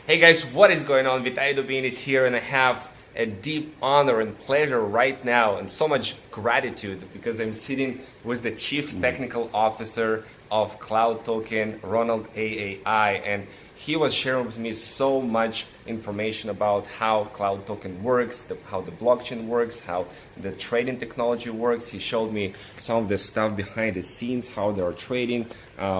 Hey guys, what is going on? Vitaly Dubin is here, and I have a deep honor and pleasure right now and so much gratitude because I'm sitting with the Chief Technical Officer of Cloud Token, Ronald Aai, and he was sharing with me so much information about how Cloud Token works, how the blockchain works, how the trading technology works. He showed me some of the stuff behind the scenes, how they are trading.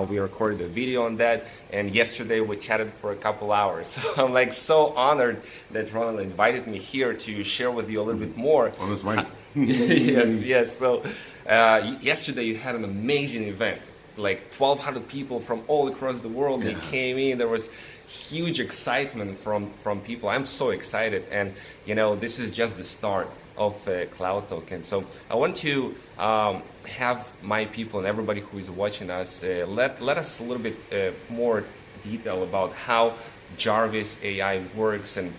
We recorded a video on that, and yesterday we chatted for a couple hours. So I'm like so honored that Ronald invited me here to share with you a little bit more. Oh, that's right. Yes. So yesterday you had an amazing event. Like 1,200 people from all across the world. They came in. There was huge excitement from people. I'm so excited, and this is just the start of Cloud Token. So I want to have my people and everybody who is watching us let us a little bit more detail about how Jarvis AI works, and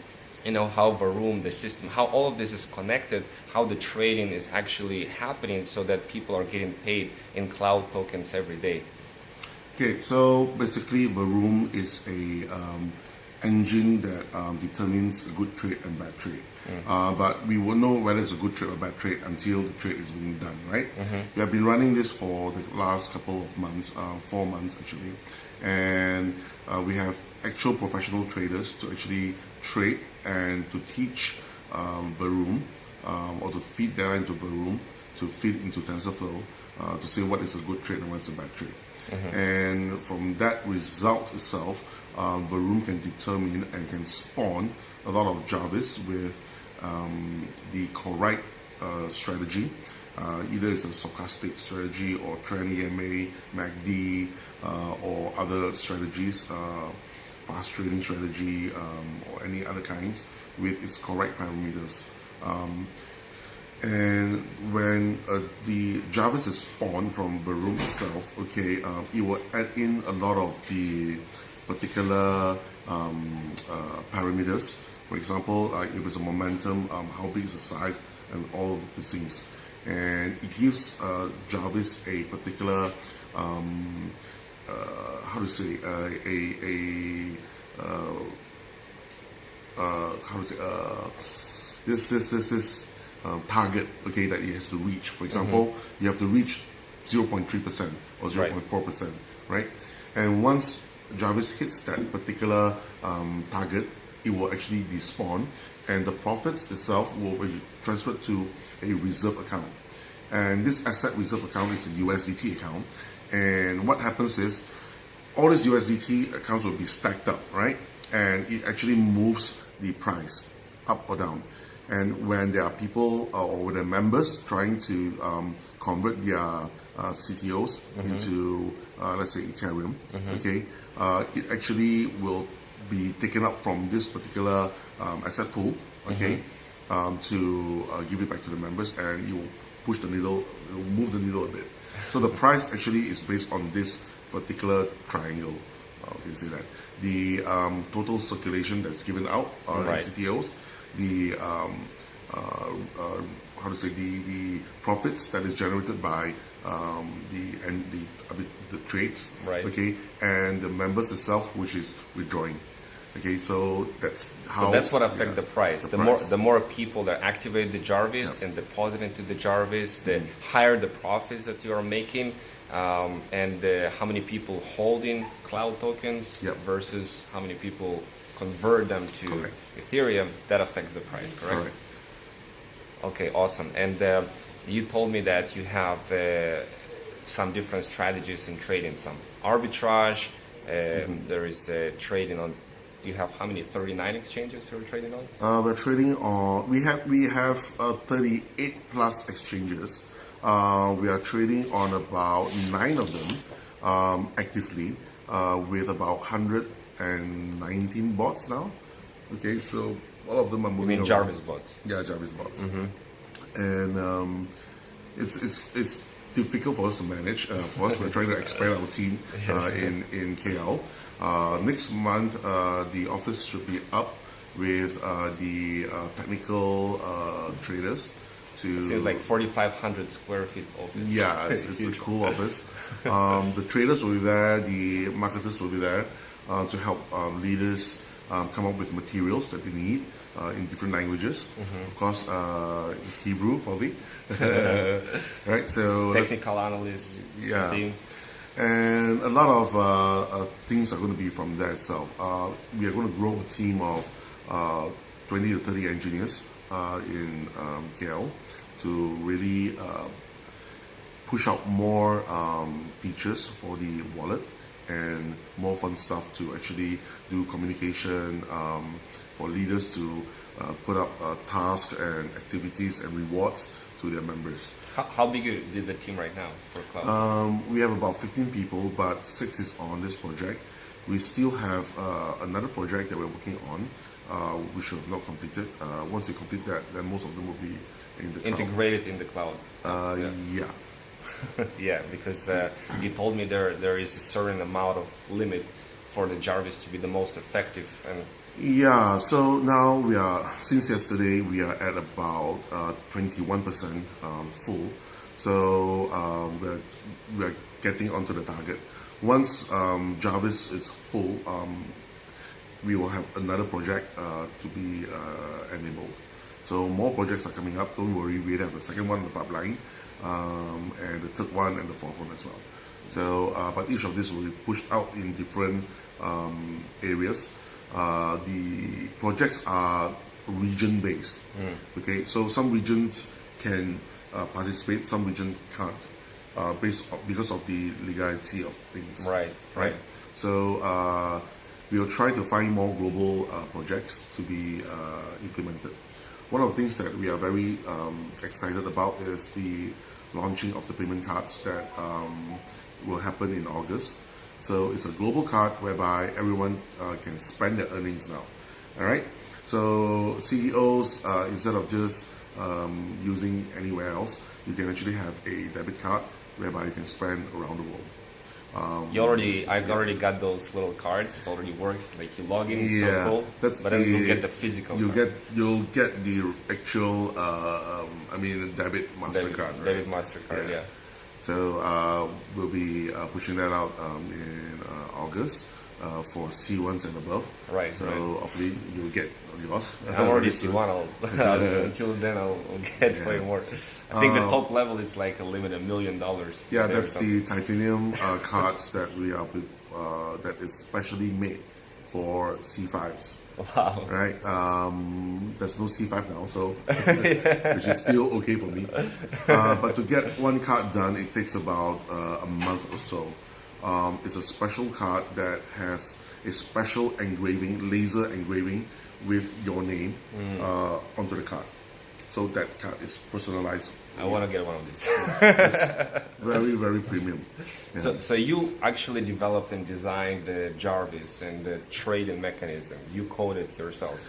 how Varoom, the system, how all of this is connected, how the trading is actually happening so that people are getting paid in Cloud Tokens every day. Okay, so basically Varoom is a engine that determines a good trade and bad trade. But we won't know whether it's a good trade or bad trade until the trade is being done, right? We have been running this for the last couple of months, 4 months actually, and we have actual professional traders to actually trade and to teach Varoom, or to feed data into Varoom, to feed into TensorFlow, to say what is a good trade and what's a bad trade. And from that result itself, Varoom can determine and can spawn a lot of Jarvis with the correct strategy. Either it's a stochastic strategy or trend EMA, MACD, or other strategies, fast trading strategy, or any other kinds with its correct parameters. And when the Jarvis is spawned from Varoom itself, okay, it will add in a lot of the particular parameters. For example, if it's a momentum, how big is the size, and all of these things. And it gives Jarvis a particular, how to say, this target, okay, that it has to reach. For example, you have to reach 0.3% or 0.4%, right? And once Jarvis hits that particular target, it will actually despawn, and the profits itself will be transferred to a reserve account. And this asset reserve account is a USDT account. And what happens is all these USDT accounts will be stacked up, right? And it actually moves the price up or down. And when there are people or when there are members trying to convert their CTOs into, let's say, Ethereum, okay, it actually will be taken up from this particular asset pool, okay, to give it back to the members, and you will push the needle, it will move the needle a bit. So the price actually is based on this particular triangle. You can see that the total circulation that's given out in CTOs, the how to say, the profits that is generated by the trades, okay, and the members itself, which is withdrawing. Okay, so that's how. So that's what affects the price. The more people that activate the Jarvis and deposit into the Jarvis, the higher the profits that you are making, and how many people holding Cloud Tokens versus how many people convert them to Ethereum. That affects the price, correct? Okay, awesome. And you told me that you have some different strategies in trading, some arbitrage. There is trading on. You have how many? 39 exchanges you're trading on? We're trading on. We have 38 plus exchanges. We are trading on about 9 of them actively, with about 119 bots now. Okay, so all of them are moving. You mean Jarvis bots? Yeah, Jarvis bots. And it's difficult for us to manage. For us, we're trying to expand our team in KL. Next month, the office should be up with the technical traders. It's like 4,500 square feet office. Yeah, it's a cool office. The traders will be there, the marketers will be there to help leaders come up with materials that they need in different languages. Of course, Hebrew probably, right? So technical analysts. yeah. Team. And a lot of things are going to be from that itself. We are going to grow a team of 20 to 30 engineers in KL to really push out more features for the wallet and more fun stuff to actually do communication for leaders to put up tasks and activities and rewards to their members. How big is the team right now for Cloud? We have about 15 people, but 6 is on this project. We still have another project that we're working on, which we have not completed. Once we complete that, then most of them will be in the integrated in the cloud. Yeah. Yeah, because you told me there is a certain amount of limit for the Jarvis to be the most effective. And yeah, so now since yesterday, we are at about 21% full. So we're getting onto the target. Once Jarvis is full, we will have another project to be enabled. So more projects are coming up. Don't worry, we have a second one in the pipeline, and the third one and the fourth one as well. So, but each of these will be pushed out in different areas. The projects are region-based. Okay, so some regions can participate, some regions can't, because of the legality of things. Right. So we'll try to find more global projects to be implemented. One of the things that we are very excited about is the launching of the payment cards that will happen in August. So it's a global card whereby everyone can spend their earnings now. All right. So CEOs, instead of just using anywhere else, you can actually have a debit card whereby you can spend around the world. I've already got those little cards. It already works. Like you log in, it's so cool. But then you'll get the physical. You'll get the actual, debit Mastercard. Debit Mastercard, yeah. So we'll be pushing that out in August for C1s and above. Right. So hopefully you'll get yours. I'm already C1. Until then, I'll get way more. I think the top level is like a limit $1 million. Yeah, that's the titanium cards that we are that is specially made for C5s. Wow. Right. There's no C5 now, so which is still okay for me. But to get one card done, it takes about a month or so. It's a special card that has a special engraving, laser engraving with your name onto the card. So that card is personalized. I want to get one of these. It's very, very premium. Yeah. So you actually developed and designed the Jarvis and the trading mechanism. You coded yourself.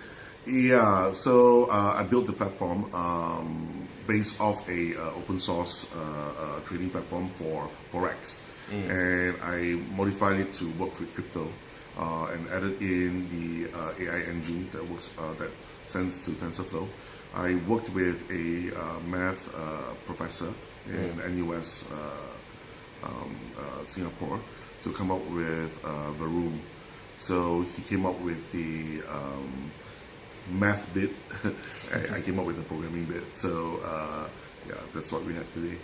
Yeah. So I built the platform based off a open source trading platform for Forex, and I modified it to work with crypto, and added in the AI engine that works that sends to TensorFlow. I worked with a math professor in NUS Singapore to come up with Varoom. So he came up with the math bit. I came up with the programming bit. So yeah, that's what we have today.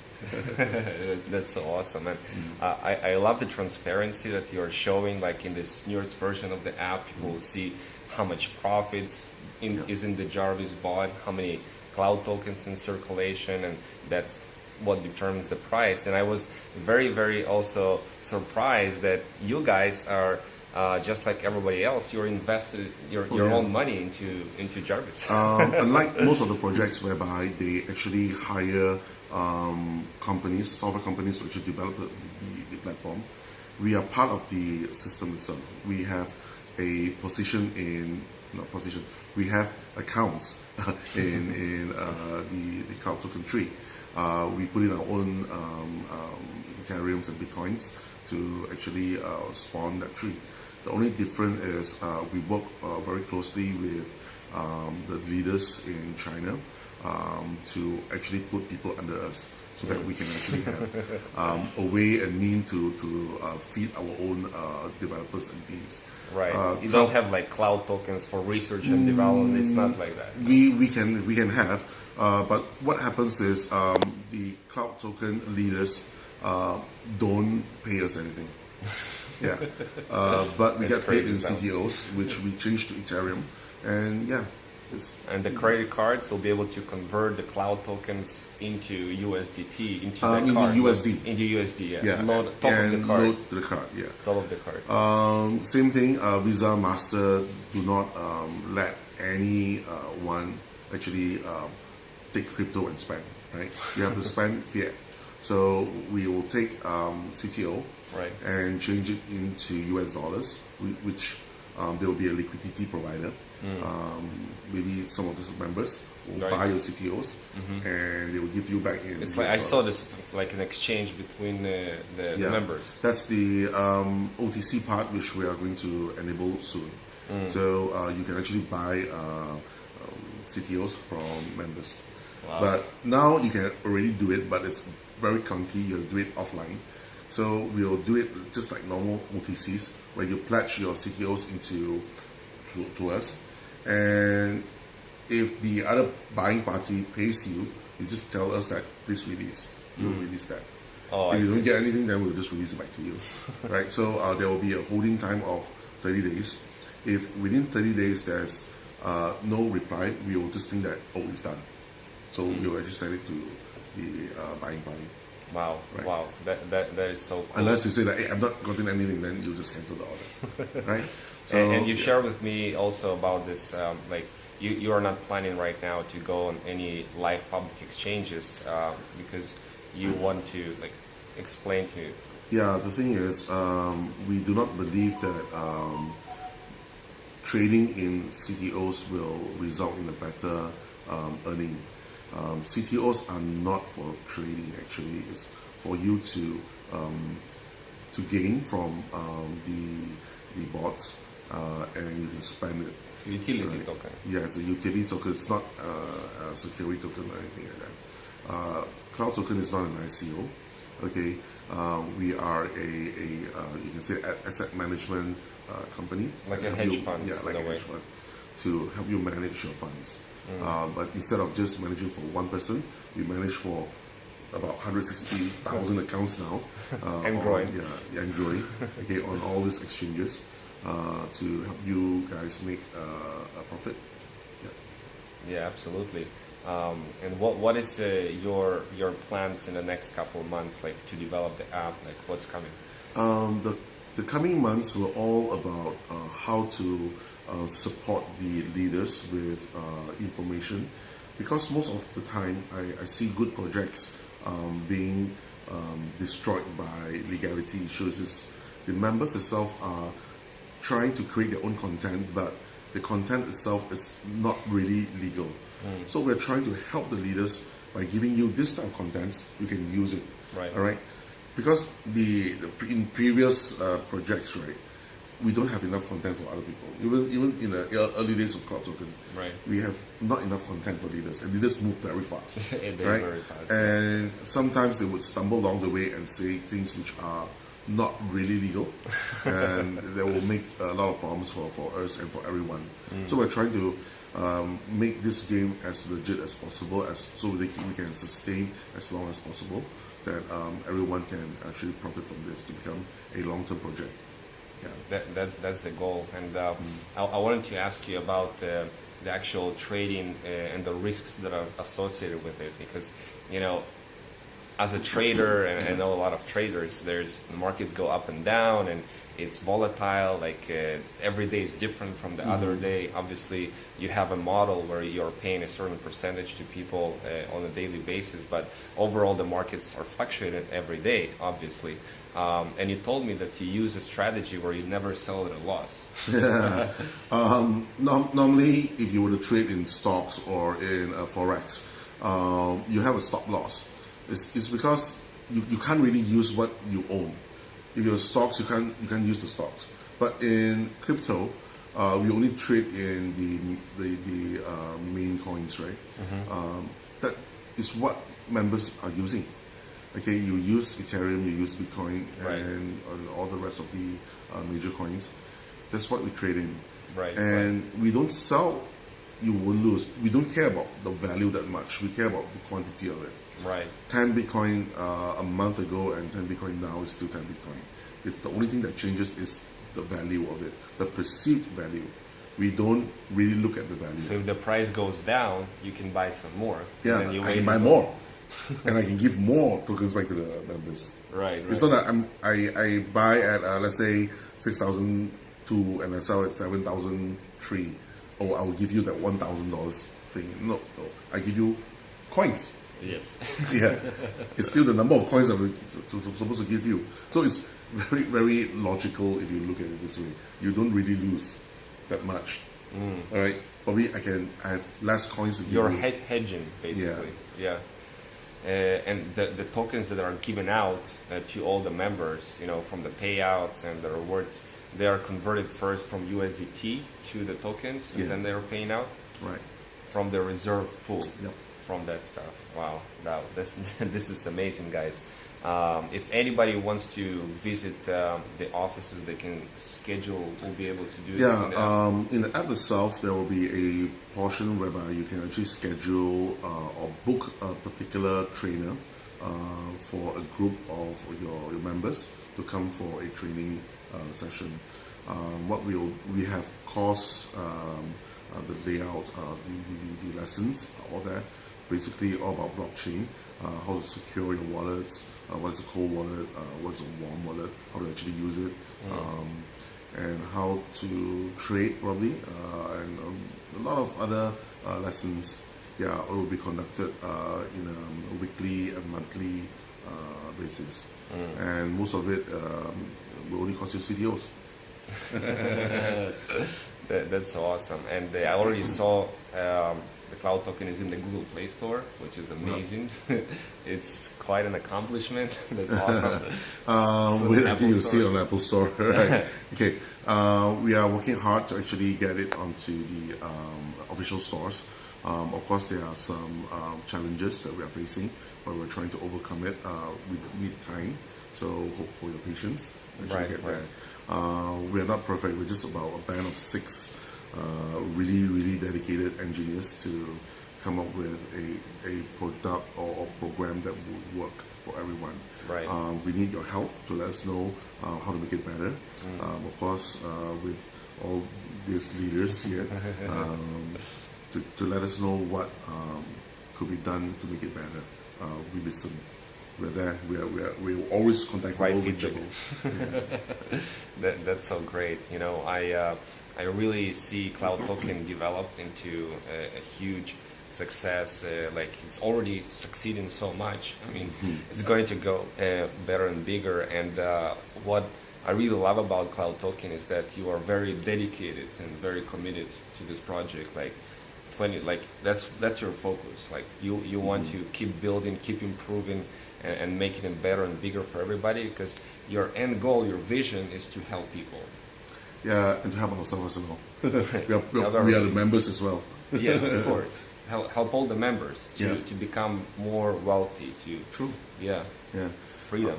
That's so awesome, man. I love the transparency that you're showing. Like in this newest version of the app, you will see how much profits is in the Jarvis bot, how many cloud tokens in circulation, and that's what determines the price. And I was very, very also surprised that you guys are just like everybody else. You're invested your own money into Jarvis. Unlike most of the projects whereby they actually hire companies, software companies to actually develop the platform, we are part of the system itself. We have a position in. We have accounts in the cloud token tree. We put in our own Ethereums and Bitcoins to actually spawn that tree. The only difference is we work very closely with the leaders in China to actually put people under us, so that we can actually have a way and mean to feed our own developers and teams. Right. You don't have like cloud tokens for research and development. It's not like that. We can have, but what happens is the cloud token leaders don't pay us anything. Yeah, but we get paid in CTOs, which we changed to Ethereum, and yeah. And the credit cards will be able to convert the cloud tokens into USDT, into the card. USD. Into USD, yeah. Yeah. Load top of the card. Load to the card, yeah. Top of the card. Same thing, Visa, Master do not let anyone actually take crypto and spend, right? You have to spend fiat. So we will take CTO right. and change it into US dollars, which there will be a liquidity provider. Maybe some of the members will right. buy your CTOs, and they will give you back in. It's like I saw this like an exchange between the members. That's the OTC part, which we are going to enable soon. So you can actually buy CTOs from members. Wow. But now you can already do it, but it's very clunky. You'll do it offline. So we'll do it just like normal OTCs, where you pledge your CTOs into to us, and if the other buying party pays you, you just tell us that please release. You'll release that. If you don't get anything, then we'll just release it back to you. Right? So there will be a holding time of 30 days. If within 30 days there's no reply, we will just think that it's done. So we'll actually send it to the buying party. Wow, right. Wow, that is so cool. Unless you say that, hey, I've not gotten anything, then you just cancel the order, right? So, and you shared with me also about this, like you are not planning right now to go on any live public exchanges because you want to like explain to. Yeah, the thing is, we do not believe that trading in CTOs will result in a better earning. CTOs are not for trading. Actually, it's for you to gain from the bots, and you can spend it. It's a utility token. Yeah, it's a utility token. It's not a security token or anything like that. Cloud token is not an ICO. Okay, we are a you can say asset management company. Like a hedge fund. Yeah, like a hedge fund to help you manage your funds. But instead of just managing for one person, we manage for about 160,000 accounts now. And growing. And growing. Okay, on all these exchanges to help you guys make a profit. Yeah, absolutely. And what is your plans in the next couple of months, like to develop the app? Like what's coming? The coming months were all about how to support the leaders with information, because most of the time I see good projects being destroyed by legality issues. The members itself are trying to create their own content, but the content itself is not really legal. So we're trying to help the leaders by giving you this type of contents. You can use it. Right. All right. Because in previous projects, right, we don't have enough content for other people. Even in the early days of Cloud Token, right, we have not enough content for leaders, and leaders move very fast. Right? Very fast. And sometimes they would stumble along the way and say things which are not really legal, and they will make a lot of problems for us and for everyone. So we're trying to make this game as legit as possible, so we can sustain as long as possible, that everyone can actually profit from this to become a long-term project. Yeah. That's the goal. And I wanted to ask you about the actual trading and the risks that are associated with it, because as a trader, and I know a lot of traders, the markets go up and down, and it's volatile. Like every day is different from the other day. Obviously, you have a model where you're paying a certain percentage to people on a daily basis, but overall the markets are fluctuating every day, obviously. And you told me that you use a strategy where you never sell at a loss. Yeah. Normally, if you were to trade in stocks or in Forex, you have a stop loss. It's because you can't really use what you own. If you're stocks, you can't use the stocks. But in crypto, we only trade in the main coins, right? That is what members are using. Okay, you use Ethereum, you use Bitcoin, and all the rest of the major coins. That's what we trade in. And we don't sell, you will lose. We don't care about the value that much. We care about the quantity of it. 10 Bitcoin a month ago and 10 Bitcoin now is still 10 Bitcoin. It's the only thing that changes is the value of it, the perceived value. We don't really look at the value. So if the price goes down, you can buy some more. Yeah, I can buy more. And I can give more tokens back to the members. It's not that I buy at, let's say, 6,002 and I sell at 7,003. Oh, I'll give you that $1,000 thing. No, I give you coins. Yes. Yeah, it's still the number of coins that we're supposed to give you. So it's very, very logical if you look at it this way. You don't really lose that much. All right, probably I have less coins to give you. You're hedging, basically. Yeah. And the tokens that are given out to all the members, you know, from the payouts and the rewards, they are converted first from USDT to the tokens, and then they're paying out from the reserve pool. From that stuff. Wow, this is amazing, guys. If anybody wants to visit the offices, they can schedule. We'll be able to do it. In the app itself, there will be a portion whereby you can actually schedule or book a particular trainer for a group of your members to come for a training session. We have course, the layout, the lessons, all there. Basically all about blockchain, how to secure your wallets, what is a cold wallet, what is a warm wallet, how to actually use it, and how to trade probably, and a lot of other lessons. Yeah, it will be conducted in a weekly and monthly basis, and most of it will only cost you CTOs. That's awesome, and I already saw. The Cloud Token is in the Google Play Store, which is amazing. It's quite an accomplishment. That's awesome. Wait until you see it on Apple Store. Right. Okay. We are working hard to actually get it onto the official stores. Of course, there are some challenges that we are facing, but we're trying to overcome it. We need time, so hope for your patience. Get there. We are not perfect. We're just about a band of 6 really dedicated engineers to come up with a product or program that would work for everyone. We need your help to let us know how to make it better. Of course, with all these leaders here, to let us know what could be done to make it better. We listen. We're there. We're always contactable, reachable. That's so great. You know, I really see Cloud Token developed into a huge success. Like it's already succeeding so much. I mean, it's going to go better and bigger. And what I really love about Cloud Token is that you are very dedicated and very committed to this project. Like that's your focus. Like you want to keep building, keep improving, and making it better and bigger for everybody, because your end goal, your vision is to help people. Yeah, and to help ourselves as well. we are the members as well. Yeah, of course. Help all the members to become more wealthy. Freedom.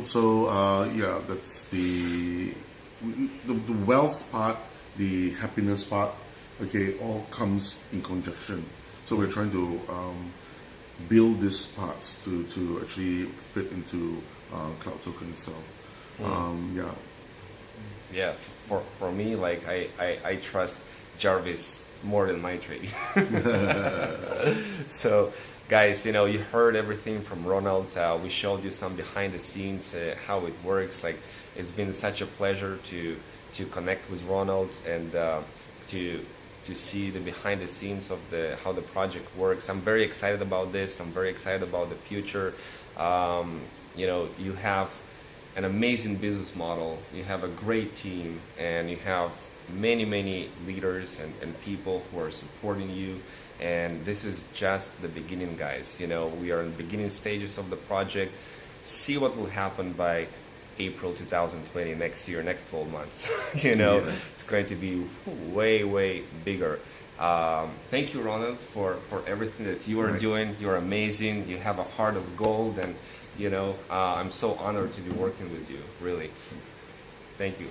So that's the wealth part, the happiness part. Okay, all comes in conjunction. So we're trying to build these parts to actually fit into Cloud Token itself. Yeah, for me, like I trust Jarvis more than my trade. So guys, you know, you heard everything from Ronald. We showed you some behind the scenes, how it works. Like it's been such a pleasure to connect with Ronald and to see the behind the scenes of how the project works. I'm very excited about this. I'm very excited about the future. You know, you have an amazing business model, you have a great team, and you have many leaders and people who are supporting you. And this is just the beginning, guys. You know, we are in the beginning stages of the project. See what will happen by April 2020, next year, next 12 months. You know, it's going to be way bigger. Thank you, Ronald, for everything that you are doing. You're amazing. You have a heart of gold, and you know, I'm so honored to be working with you. Really. Thank you.